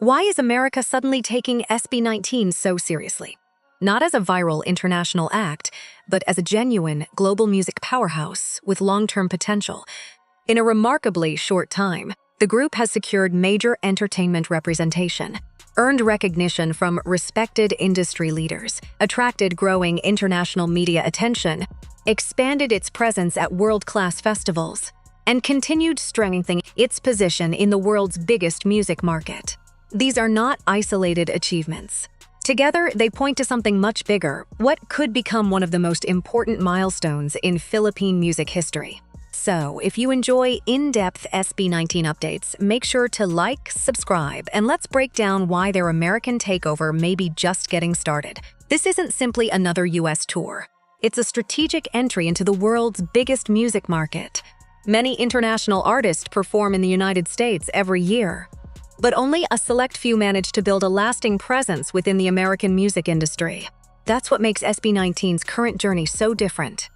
Why is America suddenly taking SB19 so seriously? Not as a viral international act, but as a genuine global music powerhouse with long-term potential. In a remarkably short time, the group has secured major entertainment representation, earned recognition from respected industry leaders, attracted growing international media attention, expanded its presence at world-class festivals, and continued strengthening its position in the world's biggest music market. These are not isolated achievements. Together, they point to something much bigger, what could become one of the most important milestones in Philippine music history. So, if you enjoy in-depth SB19 updates, make sure to like, subscribe, and let's break down why their American takeover may be just getting started. This isn't simply another US tour. It's a strategic entry into the world's biggest music market. Many international artists perform in the United States every year, but only a select few manage to build a lasting presence within the American music industry. That's what makes SB19's current journey so different.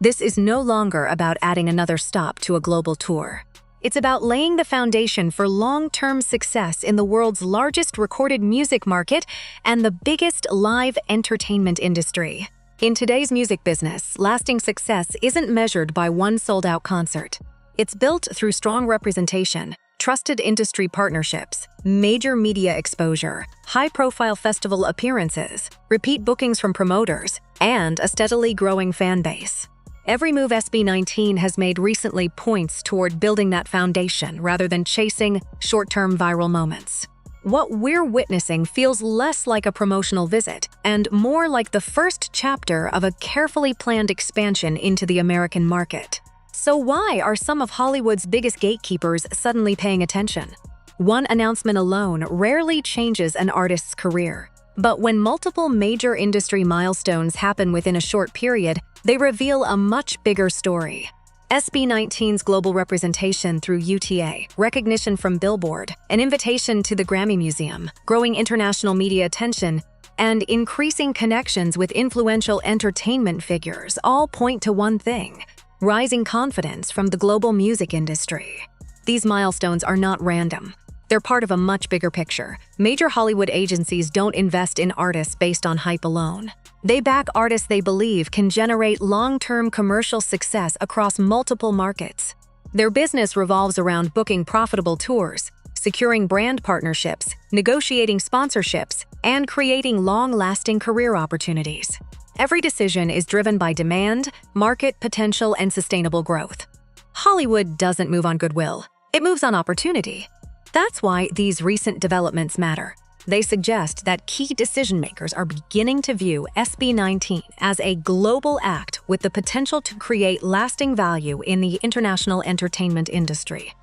This is no longer about adding another stop to a global tour. It's about laying the foundation for long-term success in the world's largest recorded music market and the biggest live entertainment industry. In today's music business, lasting success isn't measured by one sold-out concert. It's built through strong representation, trusted industry partnerships, major media exposure, high-profile festival appearances, repeat bookings from promoters, and a steadily growing fan base. Every move SB19 has made recently points toward building that foundation rather than chasing short-term viral moments. What we're witnessing feels less like a promotional visit and more like the first chapter of a carefully planned expansion into the American market. So why are some of Hollywood's biggest gatekeepers suddenly paying attention? One announcement alone rarely changes an artist's career. But when multiple major industry milestones happen within a short period, they reveal a much bigger story. SB19's global representation through UTA, recognition from Billboard, an invitation to the Grammy Museum, growing international media attention, and increasing connections with influential entertainment figures all point to one thing: rising confidence from the global music industry. These milestones are not random. They're part of a much bigger picture. Major Hollywood agencies don't invest in artists based on hype alone. They back artists they believe can generate long-term commercial success across multiple markets. Their business revolves around booking profitable tours, securing brand partnerships, negotiating sponsorships, and creating long-lasting career opportunities. Every decision is driven by demand, market potential, and sustainable growth. Hollywood doesn't move on goodwill. It moves on opportunity. That's why these recent developments matter. They suggest that key decision-makers are beginning to view SB19 as a global act with the potential to create lasting value in the international entertainment industry.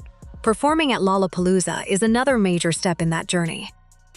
Performing at Lollapalooza is another major step in that journey.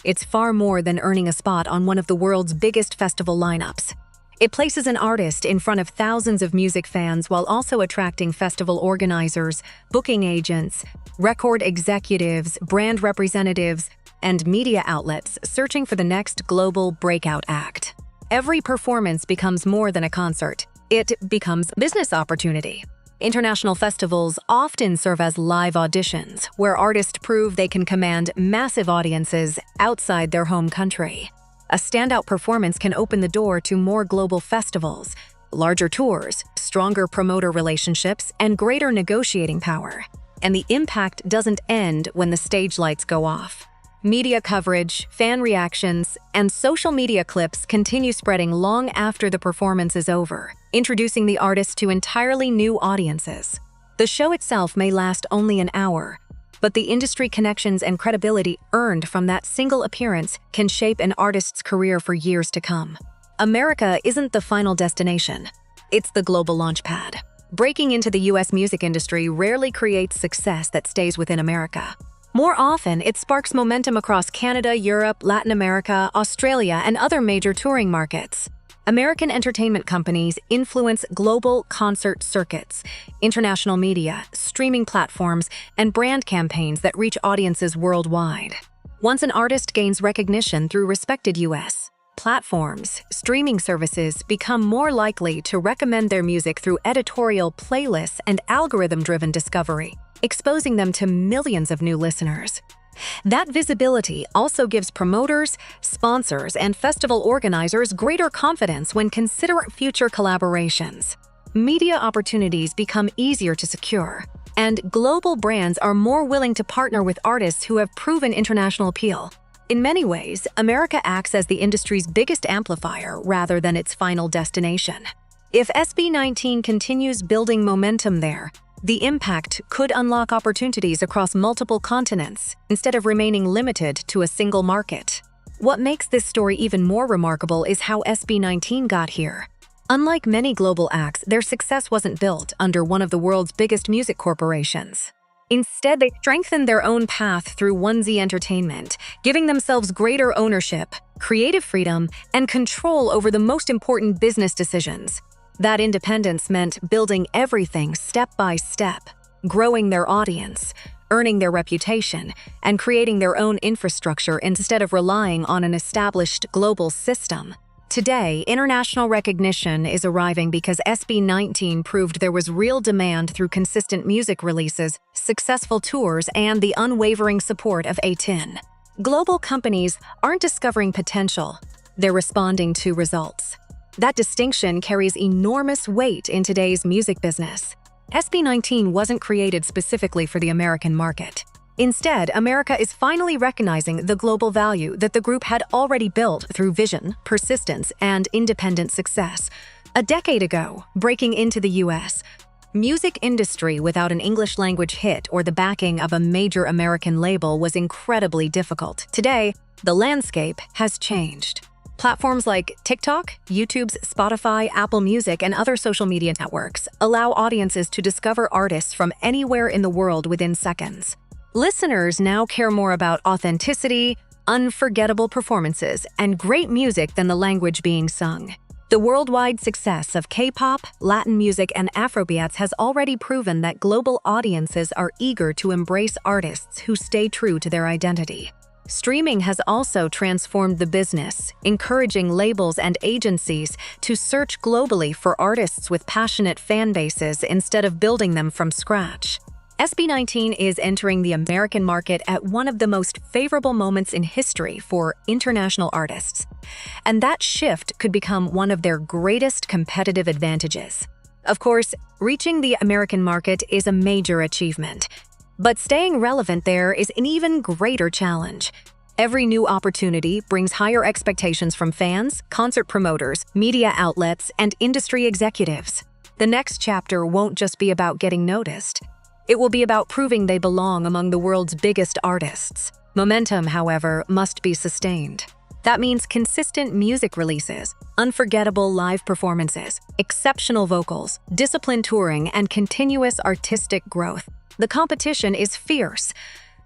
It's far more than earning a spot on one of the world's biggest festival lineups. It places an artist in front of thousands of music fans while also attracting festival organizers, booking agents, record executives, brand representatives, and media outlets searching for the next global breakout act. Every performance becomes more than a concert. It becomes a business opportunity. International festivals often serve as live auditions, where artists prove they can command massive audiences outside their home country. A standout performance can open the door to more global festivals, larger tours, stronger promoter relationships, and greater negotiating power. And the impact doesn't end when the stage lights go off. Media coverage, fan reactions, and social media clips continue spreading long after the performance is over, introducing the artist to entirely new audiences. The show itself may last only an hour, but the industry connections and credibility earned from that single appearance can shape an artist's career for years to come. America isn't the final destination. It's the global launchpad. Breaking into the US music industry rarely creates success that stays within America. More often, it sparks momentum across Canada, Europe, Latin America, Australia, and other major touring markets. American entertainment companies influence global concert circuits, international media, streaming platforms, and brand campaigns that reach audiences worldwide. Once an artist gains recognition through respected US platforms, streaming services become more likely to recommend their music through editorial playlists and algorithm-driven discovery, exposing them to millions of new listeners. That visibility also gives promoters, sponsors, and festival organizers greater confidence when considering future collaborations. Media opportunities become easier to secure, and global brands are more willing to partner with artists who have proven international appeal. In many ways, America acts as the industry's biggest amplifier rather than its final destination. If SB19 continues building momentum there, the impact could unlock opportunities across multiple continents instead of remaining limited to a single market. What makes this story even more remarkable is how SB19 got here. Unlike many global acts, their success wasn't built under one of the world's biggest music corporations. Instead, they strengthened their own path through Onesie Entertainment, giving themselves greater ownership, creative freedom, and control over the most important business decisions. That independence meant building everything step by step, growing their audience, earning their reputation, and creating their own infrastructure instead of relying on an established global system. Today, international recognition is arriving because SB19 proved there was real demand through consistent music releases, successful tours, and the unwavering support of A10. Global companies aren't discovering potential, they're responding to results. That distinction carries enormous weight in today's music business. SB19 wasn't created specifically for the American market. Instead, America is finally recognizing the global value that the group had already built through vision, persistence, and independent success. A decade ago, breaking into the US, music industry without an English-language hit or the backing of a major American label was incredibly difficult. Today, the landscape has changed. Platforms like TikTok, YouTube's Spotify, Apple Music, and other social media networks allow audiences to discover artists from anywhere in the world within seconds. Listeners now care more about authenticity, unforgettable performances, and great music than the language being sung. The worldwide success of K-pop, Latin music, and Afrobeats has already proven that global audiences are eager to embrace artists who stay true to their identity. Streaming has also transformed the business, encouraging labels and agencies to search globally for artists with passionate fan bases instead of building them from scratch. SB19 is entering the American market at one of the most favorable moments in history for international artists, and that shift could become one of their greatest competitive advantages. Of course, reaching the American market is a major achievement, but staying relevant there is an even greater challenge. Every new opportunity brings higher expectations from fans, concert promoters, media outlets, and industry executives. The next chapter won't just be about getting noticed. It will be about proving they belong among the world's biggest artists. Momentum, however, must be sustained. That means consistent music releases, unforgettable live performances, exceptional vocals, disciplined touring, and continuous artistic growth. The competition is fierce,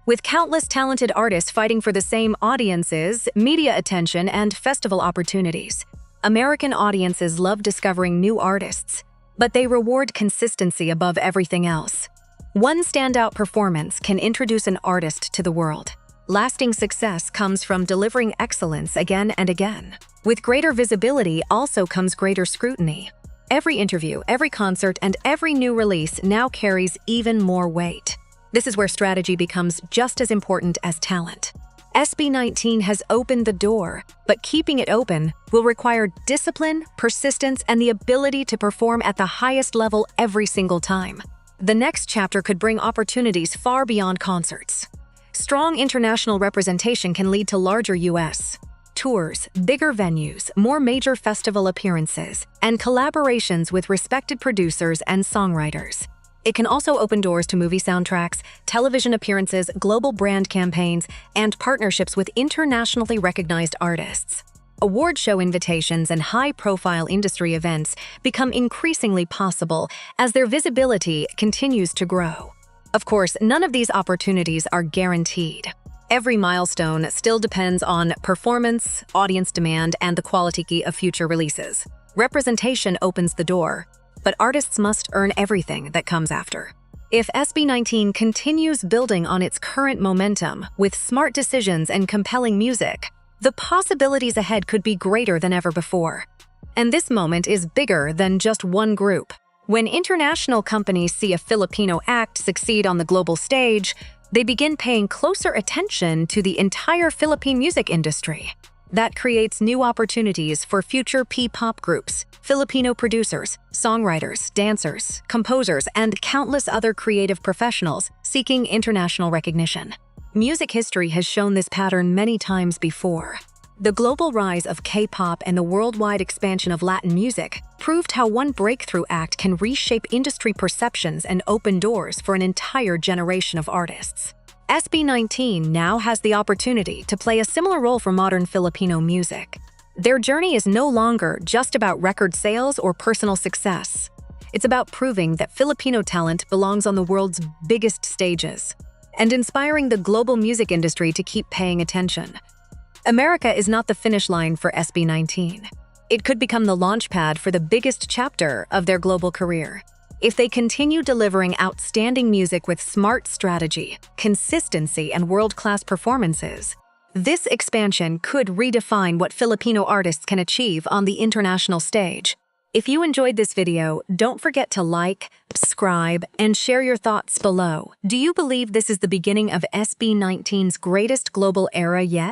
with countless talented artists fighting for the same audiences, media attention, and festival opportunities. American audiences love discovering new artists, but they reward consistency above everything else. One standout performance can introduce an artist to the world. Lasting success comes from delivering excellence again and again. With greater visibility also comes greater scrutiny. Every interview, every concert, and every new release now carries even more weight. This is where strategy becomes just as important as talent. SB19 has opened the door, but keeping it open will require discipline, persistence, and the ability to perform at the highest level every single time. The next chapter could bring opportunities far beyond concerts. Strong international representation can lead to larger US tours, bigger venues, more major festival appearances, and collaborations with respected producers and songwriters. It can also open doors to movie soundtracks, television appearances, global brand campaigns, and partnerships with internationally recognized artists. Award show invitations and high-profile industry events become increasingly possible as their visibility continues to grow. Of course, none of these opportunities are guaranteed. Every milestone still depends on performance, audience demand, and the quality of future releases. Representation opens the door, but artists must earn everything that comes after. If SB19 continues building on its current momentum with smart decisions and compelling music, the possibilities ahead could be greater than ever before. And this moment is bigger than just one group. When international companies see a Filipino act succeed on the global stage, they begin paying closer attention to the entire Philippine music industry. That creates new opportunities for future P-pop groups, Filipino producers, songwriters, dancers, composers, and countless other creative professionals seeking international recognition. Music history has shown this pattern many times before. The global rise of K-pop and the worldwide expansion of Latin music proved how one breakthrough act can reshape industry perceptions and open doors for an entire generation of artists. SB19 now has the opportunity to play a similar role for modern Filipino music. Their journey is no longer just about record sales or personal success. It's about proving that Filipino talent belongs on the world's biggest stages and inspiring the global music industry to keep paying attention. America is not the finish line for SB19. It could become the launchpad for the biggest chapter of their global career. If they continue delivering outstanding music with smart strategy, consistency, and world-class performances, this expansion could redefine what Filipino artists can achieve on the international stage. If you enjoyed this video, don't forget to like, subscribe, and share your thoughts below. Do you believe this is the beginning of SB19's greatest global era yet?